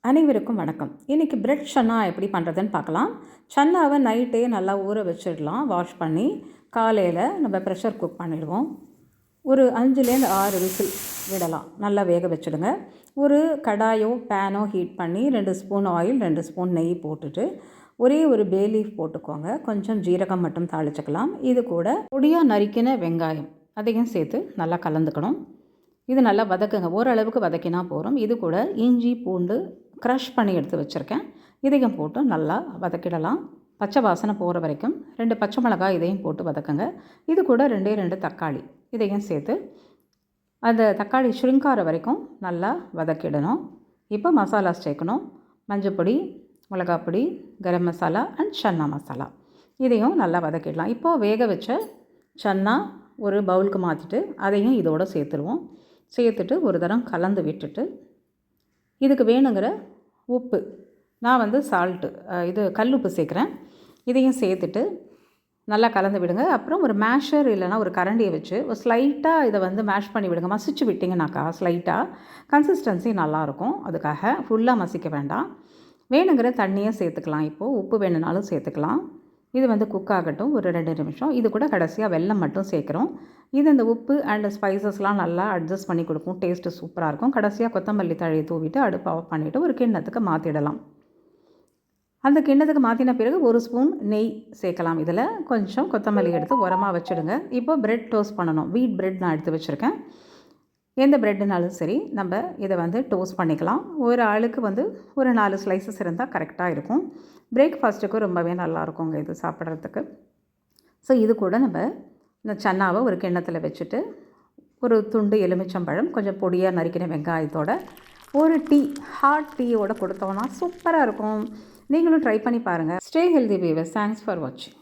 அனைவருக்கும் வணக்கம். இன்றைக்கி பிரெட் சன்னா எப்படி பண்ணுறதுன்னு பார்க்கலாம். சன்னாவை நைட்டே நல்லா ஊற வச்சிடலாம். வாஷ் பண்ணி காலையில் நம்ம ப்ரெஷர் குக் பண்ணிடுவோம். ஒரு 5லேருந்து 6 விசில் விடலாம். நல்லா வேக வச்சுடுங்க. ஒரு கடாயோ பேனோ ஹீட் பண்ணி 2 ஸ்பூன் ஆயில் 2 ஸ்பூன் நெய் போட்டுட்டு ஒரே ஒரு பே லீஃப் போட்டுக்கோங்க. கொஞ்சம் ஜீரகம் மட்டும் தாளிச்சுக்கலாம். இது கூட பொடியாக நறுக்கின வெங்காயம் அதையும் சேர்த்து நல்லா கலந்துக்கணும். இது நல்லா வதக்குங்க. ஓரளவுக்கு வதக்கினா போதும். இது கூட இஞ்சி பூண்டு க்ரஷ் பண்ணி எடுத்து வச்சுருக்கேன். இதையும் போட்டு நல்லா வதக்கிடலாம். பச்சை வாசனை போகிற வரைக்கும் 2 பச்சை மிளகாய் இதையும் போட்டு வதக்குங்க. இது கூட 2 தக்காளி இதையும் சேர்த்து அந்த தக்காளி ஷ்ரிங்கார வரைக்கும் நல்லா வதக்கிடணும். இப்போ மசாலா சேர்க்கணும். மஞ்சப்பொடி, மிளகாப்பொடி, கரம் மசாலா அண்ட் சன்னா மசாலா இதையும் நல்லா வதக்கிடலாம். இப்போது வேக வச்ச சன்னா ஒரு பவுலுக்கு மாற்றிட்டு அதையும் இதோடு சேர்த்துருவோம். சேர்த்துட்டு ஒரு தரம் கலந்து விட்டுட்டு இதுக்கு வேணுங்கிற உப்பு, நான் சால்ட்டு கல்லுப்பு சேர்க்குறேன். இதையும் சேர்த்துட்டு நல்லா கலந்து விடுங்க. அப்புறம் ஒரு மேஷர் இல்லைனா ஒரு கரண்டியை வச்சு ஒரு ஸ்லைட்டாக இதை மேஷ் பண்ணி விடுங்க. மசிச்சு விட்டிங்கனாக்கா ஸ்லைட்டாக கன்சிஸ்டன்சி நல்லாயிருக்கும். அதுக்காக ஃபுல்லாக மசிக்க வேண்டாம். வேணுங்கிற தண்ணியை சேர்த்துக்கலாம். இப்போது உப்பு வேணுனாலும் சேர்த்துக்கலாம். இது குக் ஆகட்டும் ஒரு 2 நிமிஷம். இது கூட கடைசியாக வெல்லம் மட்டும் சேர்க்குறோம். இது இந்த உப்பு அண்ட் ஸ்பைசஸ்லாம் நல்லா அட்ஜஸ்ட் பண்ணி கொடுக்கும். டேஸ்ட்டு சூப்பராக இருக்கும். கடைசியாக கொத்தமல்லி தழையை தூவிட்டு அடுப்பு ஆஃப் பண்ணிவிட்டு ஒரு கிண்ணத்துக்கு மாற்றிடலாம். அந்த கிண்ணத்துக்கு மாற்றின பிறகு 1 ஸ்பூன் நெய் சேர்க்கலாம். இதில் கொஞ்சம் கொத்தமல்லி எடுத்து உரமாக வச்சுடுங்க. இப்போ ப்ரெட் டோஸ்ட் பண்ணணும். வீட் ப்ரெட் நான் எடுத்து வச்சுருக்கேன். எந்த ப்ரெட்டுனாலும் சரி நம்ம இதை டோஸ்ட் பண்ணிக்கலாம். ஒரு ஆளுக்கு ஒரு 4 ஸ்லைசஸ் இருந்தால் கரெக்டாக இருக்கும். பிரேக்ஃபாஸ்ட்டுக்கு ரொம்பவே நல்லாயிருக்குங்க இது சாப்பிட்றதுக்கு. ஸோ இது கூட நம்ம இந்த சன்னாவை ஒரு கிண்ணத்தில் வச்சுட்டு ஒரு துண்டு எலுமிச்சம்பழம், கொஞ்சம் பொடியாக நறுக்கின வெங்காயத்தோட ஒரு ஹாட் டீயோடு கொடுத்தோன்னா சூப்பராக இருக்கும். நீங்களும் ட்ரை பண்ணி பாருங்கள். Stay healthy viewers. Thanks for வாட்சிங்.